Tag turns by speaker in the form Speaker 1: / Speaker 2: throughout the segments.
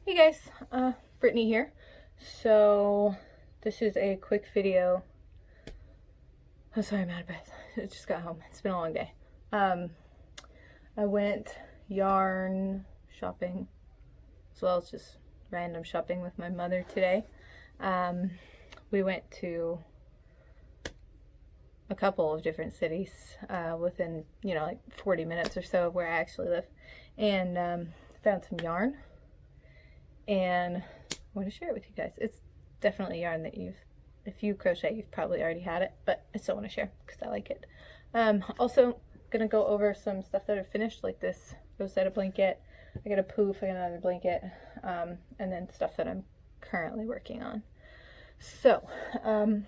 Speaker 1: Hey guys, Brittany here. So this is a quick video. I'm sorry, I'm out of breath. I just got home. It's been a long day. I went yarn shopping as well as just random shopping with my mother today. We went to a couple of different cities within, like 40 minutes or so of where I actually live, and found some yarn. And I want to share it with you guys. It's definitely yarn that if you crochet, you've probably already had it, but I still want to share because I like it. Also gonna go over some stuff that I've finished, like this Rozeta blanket. I got a Pouf, I got another blanket, and then stuff that I'm currently working on. So, I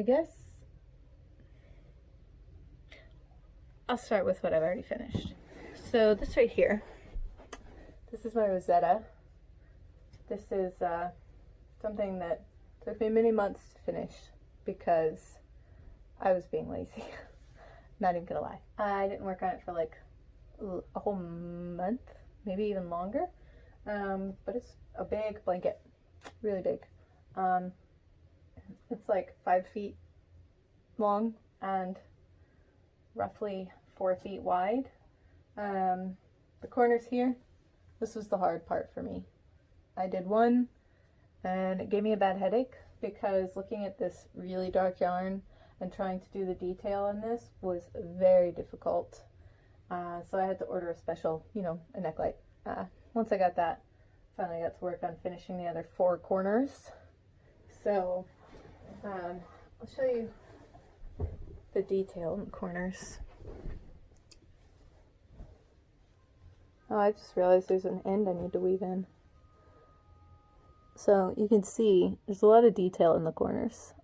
Speaker 1: guess I'll start with what I've already finished. So this right here, this is my Rozeta. This is something that took me many months to finish because I was being lazy. Not even gonna lie. I didn't work on it for like a whole month, maybe even longer. But it's a big blanket, really big. It's like 5 feet long and roughly 4 feet wide. The corners here, this was the hard part for me. I did one and it gave me a bad headache because looking at this really dark yarn and trying to do the detail on this was very difficult. So I had to order a special, a neck light. Once I got that, finally got to work on finishing the other 4 corners. So I'll show you the detail in the corners. Oh, I just realized there's an end I need to weave in. So you can see there's a lot of detail in the corners.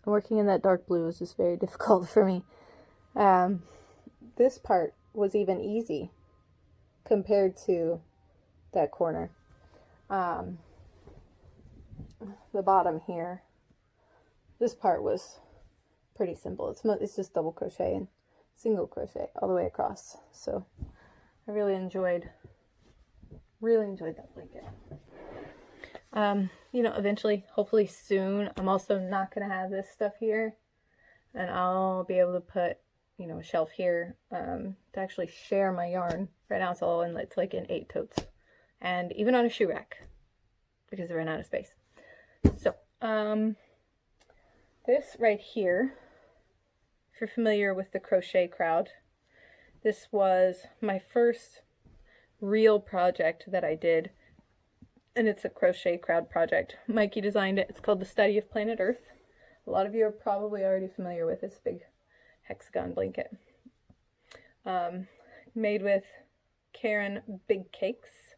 Speaker 1: Working in that dark blue is just very difficult for me. This part was even easy compared to that corner. The bottom here, this part was pretty simple. It's just double crochet and single crochet all the way across. So I really enjoyed that blanket. Eventually, hopefully soon, I'm also not going to have this stuff here, and I'll be able to put, a shelf here to actually share my yarn. Right now it's all in like in 8 totes, and even on a shoe rack because I ran out of space. So, this right here, if you're familiar with the crochet crowd, this was my first real project that I did. And it's a crochet crowd project. Mikey designed it. It's called The Study of Planet Earth. A lot of you are probably already familiar with this big hexagon blanket. Made with Karen Big Cakes.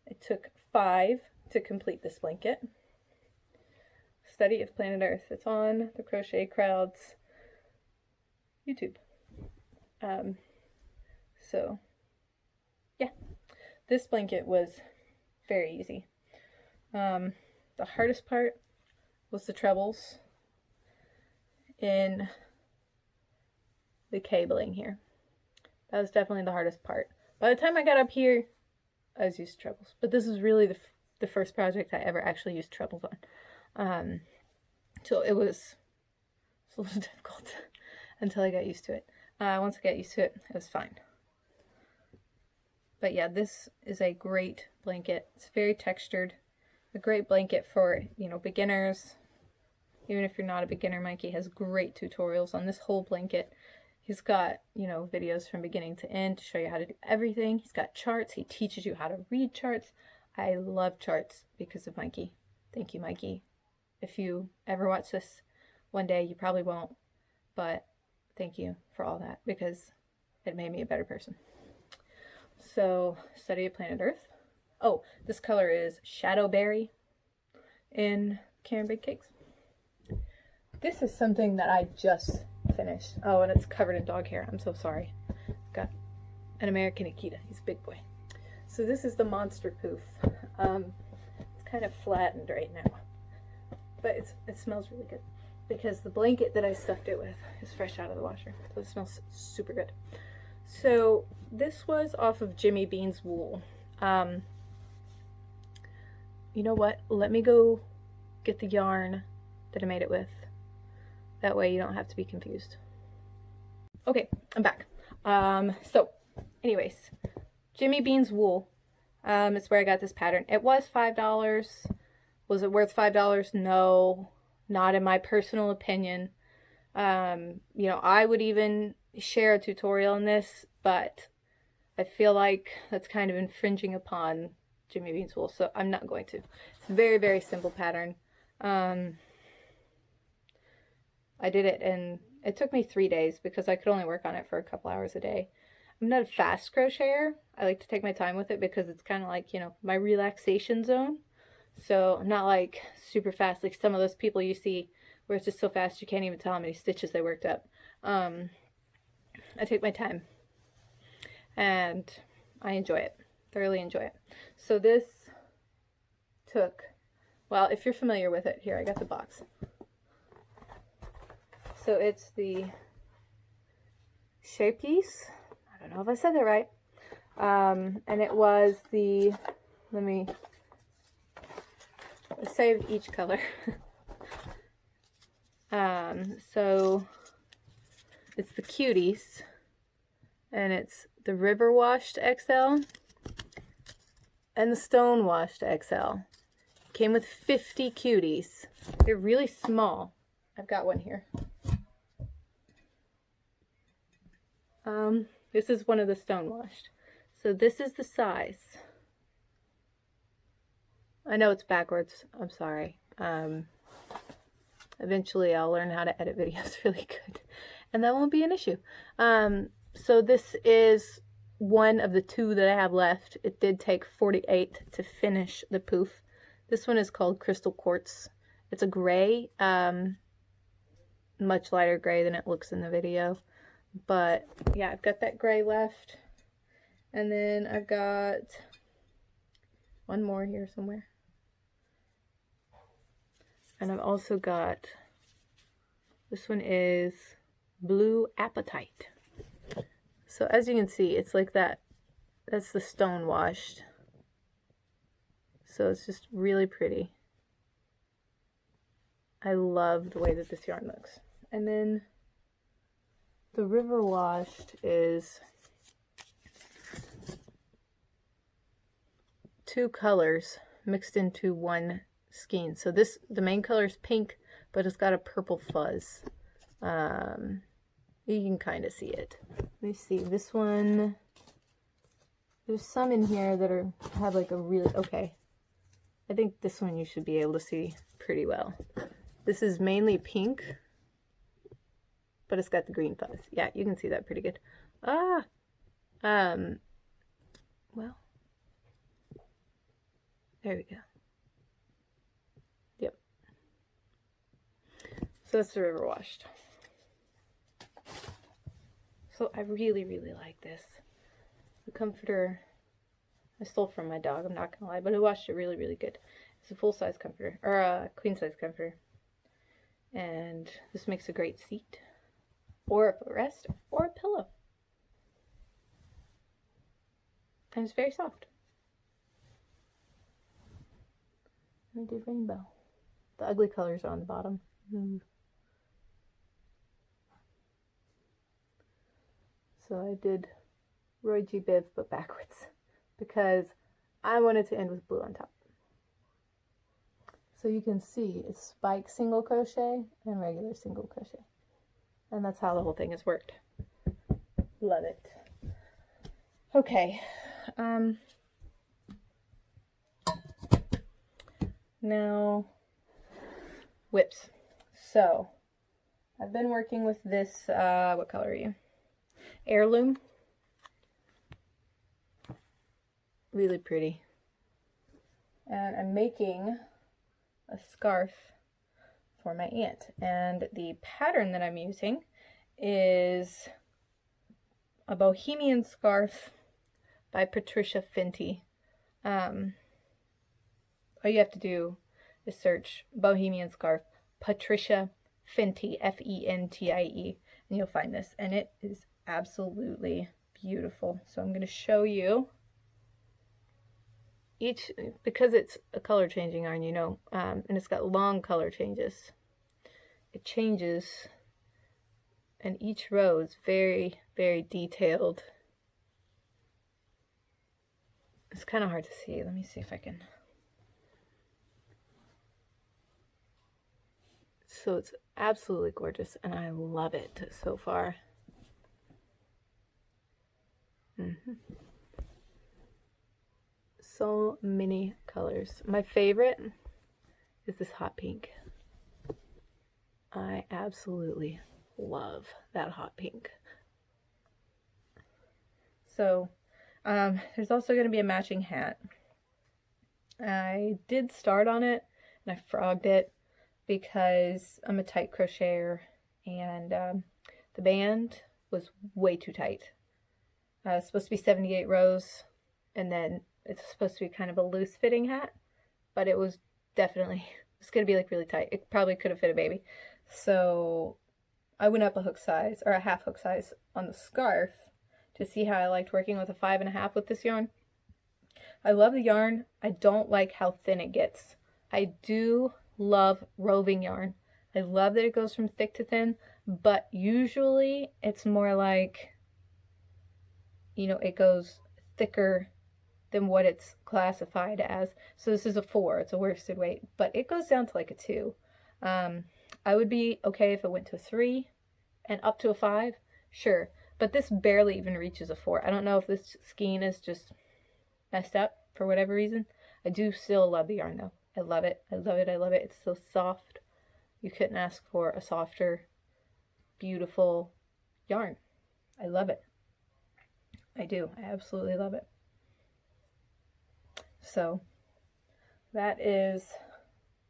Speaker 1: It took 5 to complete this blanket. Study of Planet Earth. It's on the Crochet Crowd's YouTube. So, yeah. This blanket was very easy. The hardest part was the trebles in the cabling here. That was definitely the hardest part. By the time I got up here, I was used to trebles. But this is really the first project I ever actually used trebles on. So it was a little difficult until I got used to it. Once I got used to it, it was fine. But yeah, this is a great blanket. It's very textured. A great blanket for, beginners. Even if you're not a beginner, Mikey has great tutorials on this whole blanket. He's got, videos from beginning to end to show you how to do everything. He's got charts. He teaches you how to read charts. I love charts because of Mikey. Thank you, Mikey. If you ever watch this one day, you probably won't. But thank you for all that because it made me a better person. So, Study of Planet Earth. Oh, this color is Shadowberry in Karen Big Cakes. This is something that I just finished. Oh, and it's covered in dog hair. I'm so sorry. Got an American Akita. He's a big boy. So this is the Monster Pouf. It's kind of flattened right now. But it smells really good because the blanket that I stuffed it with is fresh out of the washer. So it smells super good. So this was off of Jimmy Bean's wool. you know what? Let me go get the yarn that I made it with. That way you don't have to be confused. Okay, I'm back. So anyways, Jimmy Bean's wool. It's where I got this pattern. It was $5. Was it worth $5? No, not in my personal opinion. You know, I would even share a tutorial on this, but I feel like that's kind of infringing upon Jimmy Bean's wool, so I'm not going to. It's a very, very simple pattern. I did it, and it took me 3 days because I could only work on it for a couple hours a day. I'm not a fast crocheter. I like to take my time with it because it's kind of like, you know, my relaxation zone. So I'm not like super fast like some of those people you see where it's just so fast you can't even tell how many stitches they worked up. I take my time and I enjoy it, thoroughly enjoy it. So this took, well, if you're familiar with it, here I got the box. So it's the shape piece. I don't know if I said that right. And it was the, let me save each color. So it's the Cuties, and it's the River Washed XL and the Stone Washed XL. Came with 50 Cuties. They're really small. I've got one here. This is one of the Stone Washed. So this is the size. I know it's backwards. I'm sorry. Eventually I'll learn how to edit videos really good, and that won't be an issue. So this is one of the 2 that I have left. It did take 48 to finish the Pouf. This one is called Crystal Quartz. It's a gray, much lighter gray than it looks in the video. But yeah, I've got that gray left. And then I've got one more here somewhere. And I've also got, this one is Blue Appetite. So as you can see, it's like that. That's the Stone Washed. So it's just really pretty. I love the way that this yarn looks. And then the River Washed is 2 colors mixed into one skein. So this, the main color is pink, but it's got a purple fuzz. You can kind of see it. Let me see, this one, there's some in here that have like a really, okay. I think this one you should be able to see pretty well. This is mainly pink, but it's got the green fuzz. Yeah, you can see that pretty good. Well, there we go. Yep. So that's the River Washed. So I really, really like this. The comforter I stole from my dog, I'm not gonna lie, but I washed it really, really good. It's a full-size comforter, or a queen-size comforter. And this makes a great seat, or a footrest, or a pillow. And it's very soft. I did rainbow. The ugly colors are on the bottom. Ooh. So I did Roy G. Biv, but backwards, because I wanted to end with blue on top. So you can see it's spike single crochet and regular single crochet. And that's how the whole thing has worked. Love it. Okay. Now, WIPS. So, I've been working with this, what color are you? Heirloom. Really pretty. And I'm making a scarf for my aunt. And the pattern that I'm using is a Bohemian scarf by Patricia Fentie. All you have to do is search Bohemian scarf Patricia Fentie, F-E-N-T-I-E, and you'll find this. And it is absolutely beautiful. So I'm going to show you. because it's a color changing yarn, you know, and it's got long color changes, it changes, and each row is very, very detailed. It's kind of hard to see. Let me see if I can. So it's absolutely gorgeous, and I love it so far. So many colors. My favorite is this hot pink. I absolutely love that hot pink. So there's also going to be a matching hat. I did start on it and I frogged it because I'm a tight crocheter, and the band was way too tight. It's supposed to be 78 rows, and then it's supposed to be kind of a loose fitting hat, but it was definitely, it's going to be like really tight. It probably could have fit a baby. So I went up a hook size, or a half hook size on the scarf to see how I liked working with a 5.5 with this yarn. I love the yarn. I don't like how thin it gets. I do love roving yarn. I love that it goes from thick to thin, but usually it's more like, you know, it goes thicker than what it's classified as. So this is a 4, it's a worsted weight, but it goes down to like a 2. I would be okay if it went to a 3 and up to a 5, sure, but this barely even reaches a 4. I don't know if this skein is just messed up for whatever reason. I do still love the yarn though. I love it. I love it. I love it. It's so soft. You couldn't ask for a softer, beautiful yarn. I love it. I do. I absolutely love it. So that is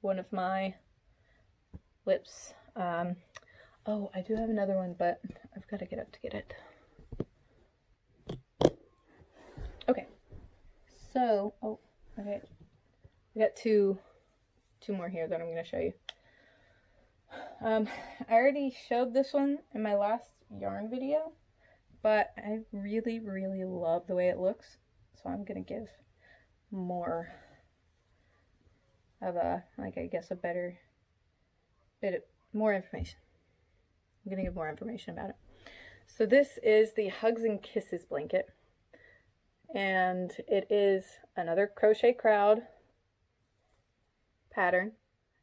Speaker 1: one of my WIPS. Oh, I do have another one, but I've got to get up to get it. Okay. So, oh, okay. I got two more here that I'm going to show you. I already showed this one in my last yarn video, but I really, really love the way it looks. So I'm going to give more of a, like, I guess a better bit of more information. I'm going to give more information about it. So this is the Hugs and Kisses blanket, and it is another Crochet Crowd pattern,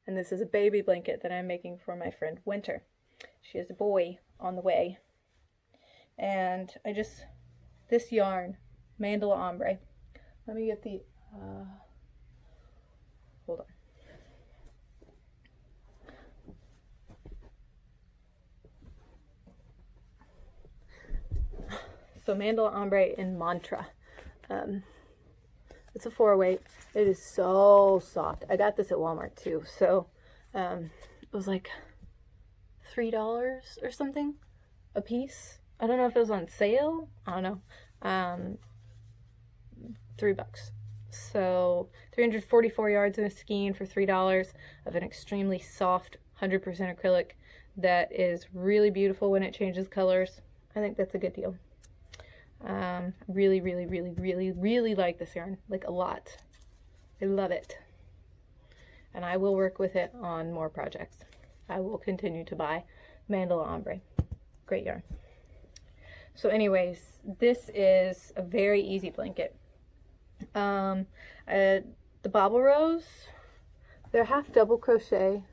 Speaker 1: and this is a baby blanket that I'm making for my friend Winter. She has a boy on the way, and this yarn, Mandala Ombre, let me get the hold on. So Mandala Ombre in Mantra. It's a 4-weight. It is so soft. I got this at Walmart too. So it was like $3 or something a piece. I don't know if it was on sale. I don't know. $3. So 344 yards in a skein for $3 of an extremely soft 100% acrylic that is really beautiful when it changes colors. I think that's a good deal. Really, really, really, really, really like this yarn, like a lot. I love it. And I will work with it on more projects. I will continue to buy Mandala Ombre. Great yarn. So anyways, this is a very easy blanket. The bobble rows, they're half double crochet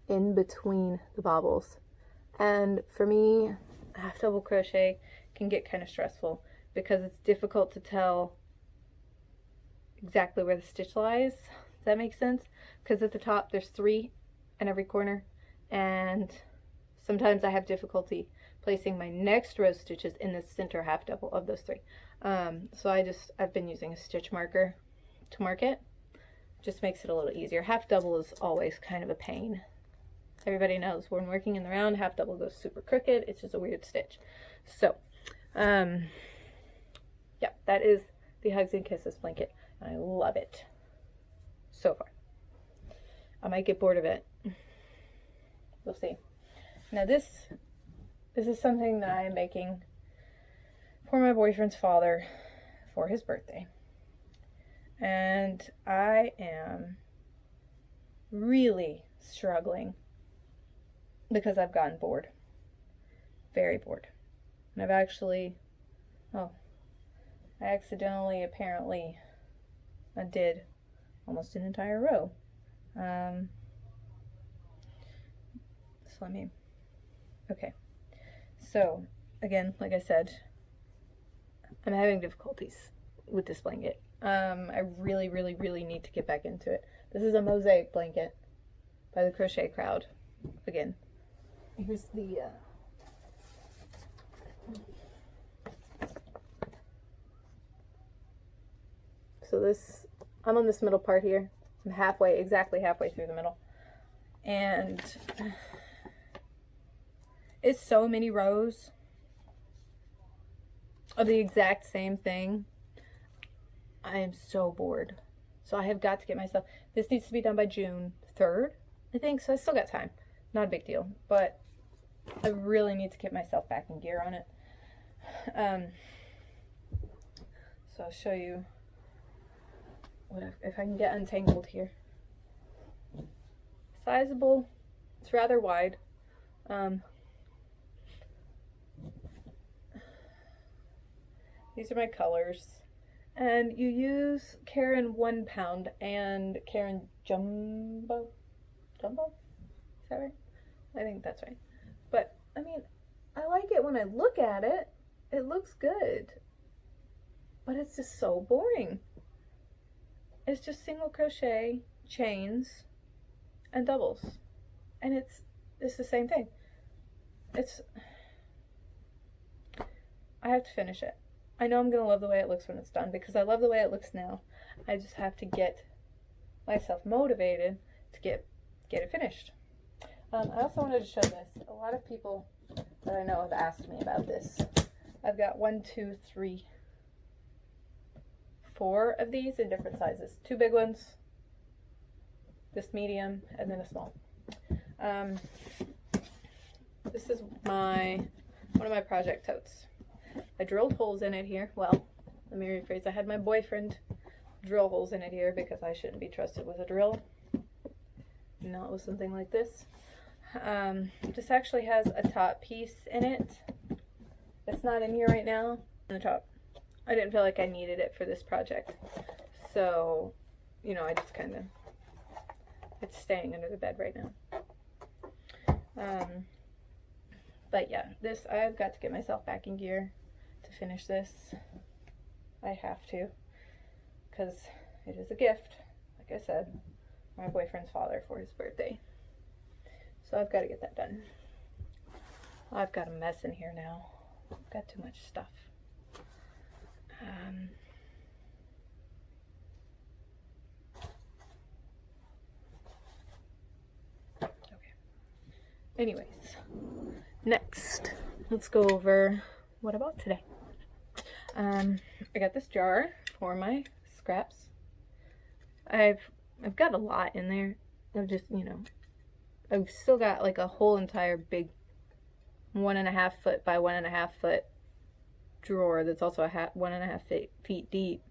Speaker 1: in between the bobbles. And for me, half double crochet can get kind of stressful because it's difficult to tell exactly where the stitch lies. Does that make sense? Because at the top there's 3 in every corner, and sometimes I have difficulty placing my next row stitches in the center half double of those 3. So I've been using a stitch marker to mark it. Just makes it a little easier. Half double is always kind of a pain. Everybody knows when working in the round, half double goes super crooked. It's just a weird stitch. So yeah, that is the Hugs and Kisses blanket, and I love it so far. I might get bored of it. We'll see. Now this is something that I am making for my boyfriend's father for his birthday. and I am really struggling because I've gotten bored, very bored. And I've actually, I accidentally, apparently, I did almost an entire row. Okay. So, again, like I said, I'm having difficulties with this blanket. I really, really, really need to get back into it. This is a Mosaic blanket by the Crochet Crowd. Again, here's the, so this, I'm on this middle part here. I'm halfway, exactly halfway through the middle. And it's so many rows of the exact same thing. I am so bored. So I have got to get myself, this needs to be done by June 3rd, I think. So I still got time. Not a big deal. But I really need to get myself back in gear on it. So I'll show you what if I can get untangled here. Sizable. It's rather wide. These are my colors. And you use Caron 1 pound and Caron Jumbo? Jumbo? Is that right? I think that's right. But, I mean, I like it when I look at it. It looks good. But it's just so boring. It's just single crochet, chains, and doubles. And it's the same thing. I have to finish it. I know I'm going to love the way it looks when it's done because I love the way it looks now. I just have to get myself motivated to get it finished. I also wanted to show this. A lot of people that I know have asked me about this. I've got 1, 2, 3, 4 of these in different sizes. 2 big ones, this medium, and then a small. This is one of my project totes. I drilled holes in it here. Well, let me rephrase. I had my boyfriend drill holes in it here because I shouldn't be trusted with a drill. Not with something like this. This actually has a top piece in it. It's not in here right now. On the top. I didn't feel like I needed it for this project. So, you know, I just kind of, it's staying under the bed right now. But yeah, this, I've got to get myself back in gear to finish this. I have to, because it is a gift, like I said, my boyfriend's father for his birthday. So I've got to get that done. I've got a mess in here now. I've got too much stuff. Okay. Anyways, next, let's go over what about today. I got this jar for my scraps. I've got a lot in there. I've just, you know, I've still got like a whole entire big 1.5 foot by 1.5 foot drawer that's also 1.5 feet deep,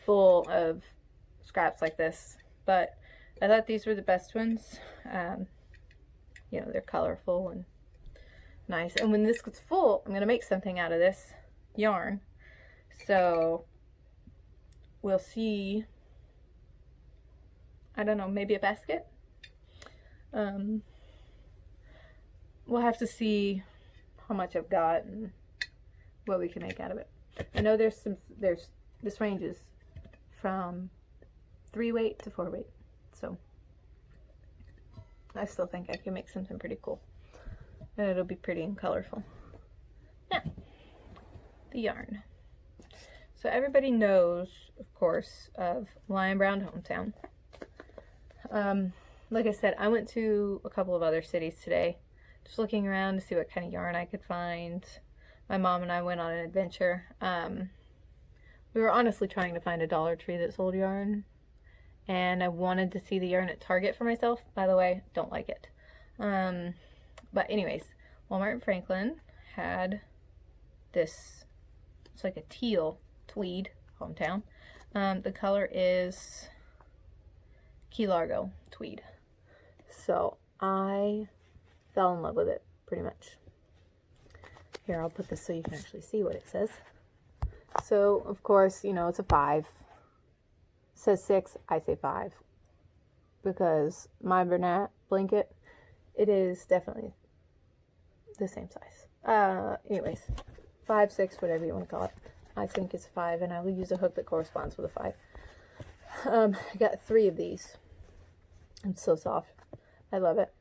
Speaker 1: full of scraps like this. But I thought these were the best ones. You know, they're colorful and nice. And when this gets full, I'm going to make something out of this yarn. So we'll see. I don't know, maybe a basket. We'll have to see how much I've got and what we can make out of it. I know this ranges from 3 weight to 4 weight. So I still think I can make something pretty cool. And it'll be pretty and colorful. Now, the yarn. So everybody knows, of course, of Lion Brown Hometown. Like I said, I went to a couple of other cities today, just looking around to see what kind of yarn I could find. My mom and I went on an adventure. We were honestly trying to find a Dollar Tree that sold yarn, and I wanted to see the yarn at Target for myself. By the way, don't like it. But anyways, Walmart in Franklin had this, it's like a teal tweed hometown. The color is Key Largo Tweed. So I fell in love with it pretty much. Here, I'll put this so you can actually see what it says. So, of course, you know, it's a 5. It says 6, I say 5. Because my Bernat blanket, it is definitely the same size. Anyways, 5, 6, whatever you want to call it. I think it's 5, and I will use a hook that corresponds with a 5. I got 3 of these. It's so soft. I love it.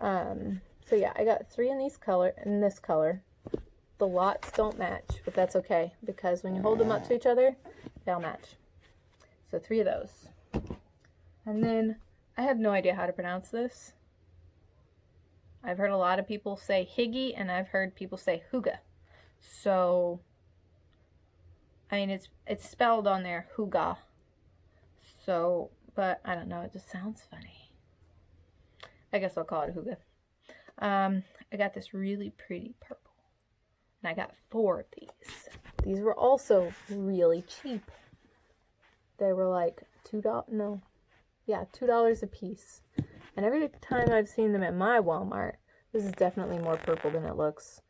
Speaker 1: So yeah, I got 3 in this color. The lots don't match, but that's okay, because when you hold them up to each other, they'll match. So 3 of those. And then, I have no idea how to pronounce this. I've heard a lot of people say Higgy, and I've heard people say Huga. So, I mean, it's spelled on there, Huga. So, but I don't know, it just sounds funny. I guess I'll call it Huga. I got this really pretty purple. And I got 4 of these. These were also really cheap. They were like $2 a piece. And every time I've seen them at my Walmart, this is definitely more purple than it looks.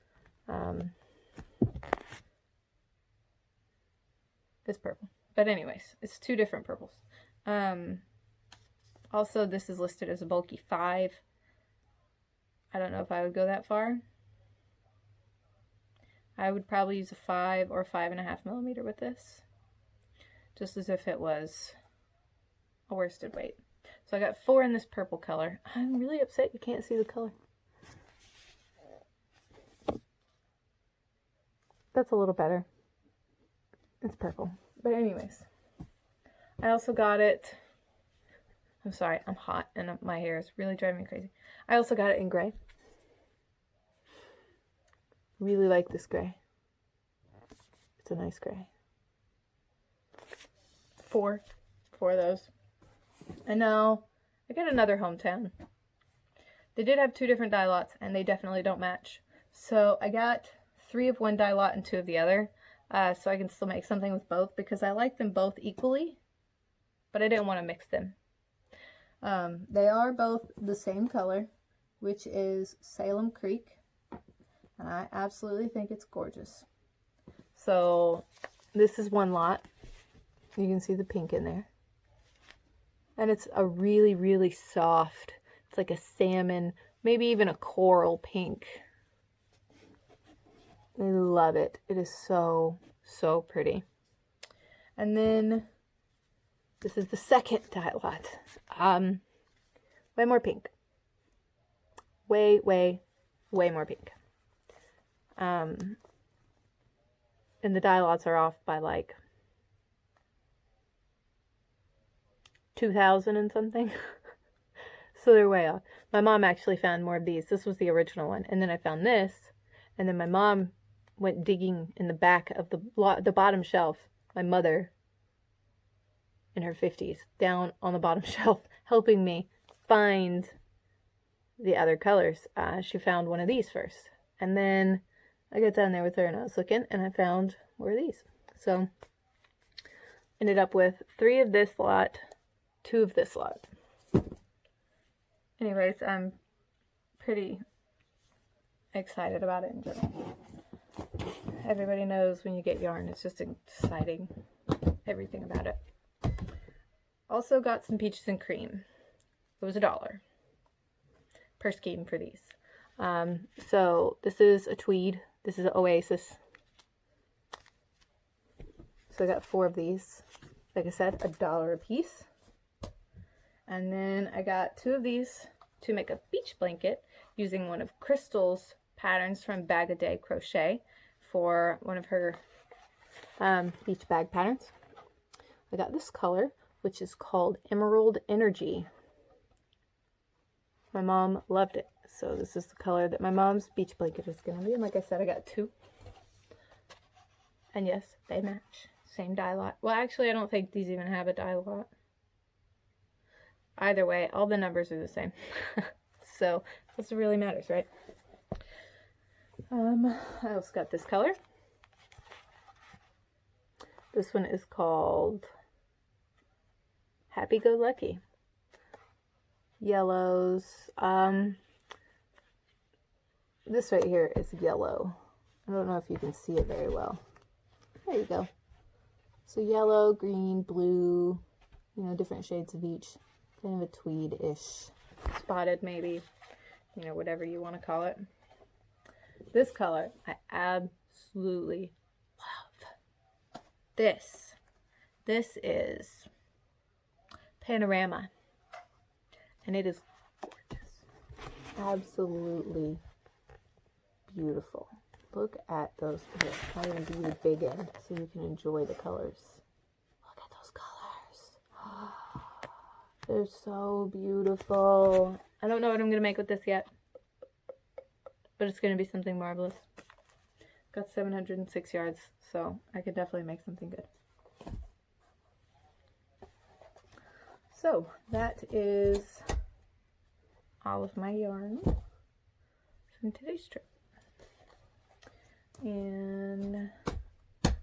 Speaker 1: It's purple. But anyways, it's 2 different purples. Also, this is listed as a bulky 5. I don't know if I would go that far. I would probably use a 5 or 5.5 millimeter with this. Just as if it was a worsted weight. So I got 4 in this purple color. I'm really upset you can't see the color. That's a little better. It's purple. But anyways. I also got it. I'm sorry, I'm hot and my hair is really driving me crazy. I also got it in gray. Really like this gray. It's a nice gray. 4 of those. And now I got another hometown. They did have 2 different dye lots and they definitely don't match. So I got 3 of one dye lot and 2 of the other. So I can still make something with both because I like them both equally, but I didn't want to mix them. They are both the same color, which is Salem Creek. And I absolutely think it's gorgeous. So this is one lot. You can see the pink in there. And it's a really, really soft, it's like a salmon, maybe even a coral pink. I love it. It is so, so pretty. And then this is the second dye lot. Way more pink. Way, way, way more pink. And the dye lots are off by like 2,000 and something. So they're way off. My mom actually found more of these. This was the original one. And then I found this. And then my mom went digging in the back of the bottom shelf. My mother, in her 50s, down on the bottom shelf, helping me find the other colors. She found one of these first. And then I got down there with her and I was looking and I found more of these. So ended up with 3 of this lot, 2 of this lot. Anyways, I'm pretty excited about it in general. Everybody knows when you get yarn, it's just exciting. Everything about it. Also got some peaches and cream. It was $1 per skein for these. So this is a tweed. This is an Oasis. So I got 4 of these. Like I said, $1 a piece. And then I got 2 of these to make a beach blanket using one of Crystal's patterns from O Day Crochet for one of her beach bag patterns. I got this color, which is called Emerald Energy. My mom loved it. So this is the color that my mom's beach blanket is going to be. And like I said, I got 2. And yes, they match. Same dye lot. Well, actually, I don't think these even have a dye lot. Either way, all the numbers are the same. So, that's what really matters, right? I also got this color. This one is called happy-go-lucky. Yellows. This right here is yellow. I don't know if you can see it very well. There you go. So yellow, green, blue, you know, different shades of each. Kind of a tweed-ish. Spotted, maybe. You know, whatever you want to call it. This color, I absolutely love. This is Panorama. And it is gorgeous. Absolutely beautiful. Look at those. Here, I'm going to be big in so you can enjoy the colors. Look at those colors. They're so beautiful. I don't know what I'm going to make with this yet, but it's going to be something marvelous. Got 706 yards, so I could definitely make something good. So that is all of my yarn from today's trip. And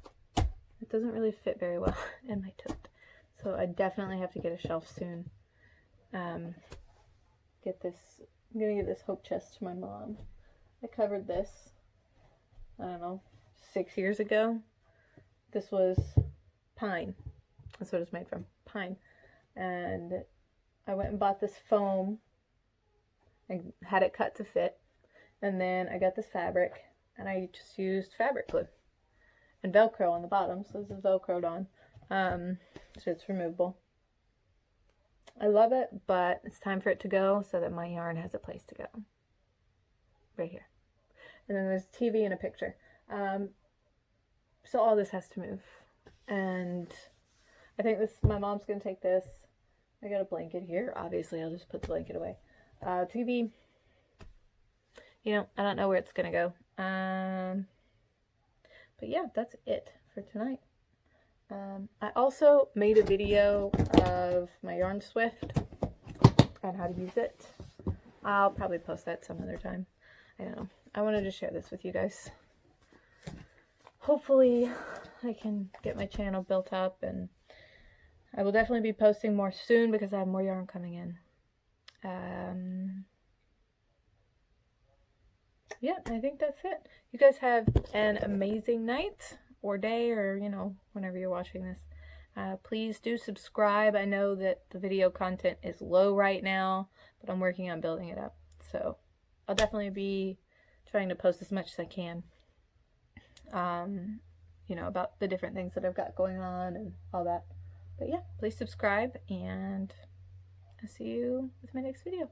Speaker 1: it doesn't really fit very well in my tote, so I definitely have to get a shelf soon. Get this. I'm gonna give this hope chest to my mom. I covered this, I don't know, 6 years ago. This was pine. That's what it's made from, pine. And I went and bought this foam. I had it cut to fit, and then I got this fabric. And I just used fabric glue and Velcro on the bottom. So this is Velcroed on. So it's removable. I love it, but it's time for it to go so that my yarn has a place to go. Right here. And then there's a TV and a picture. So all this has to move. And I think my mom's going to take this. I got a blanket here. Obviously, I'll just put the blanket away. TV, you know, I don't know where it's going to go. But yeah, that's it for tonight. I also made a video of my yarn Swift and how to use it. I'll probably post that some other time. I don't know. I wanted to share this with you guys. Hopefully I can get my channel built up, and I will definitely be posting more soon because I have more yarn coming in. Yeah, I think that's it. You guys have an amazing night or day, or, you know, whenever you're watching this. Please do subscribe. I know that the video content is low right now, but I'm working on building it up. So I'll definitely be trying to post as much as I can, you know, about the different things that I've got going on and all that. But yeah, please subscribe, and I'll see you with my next video.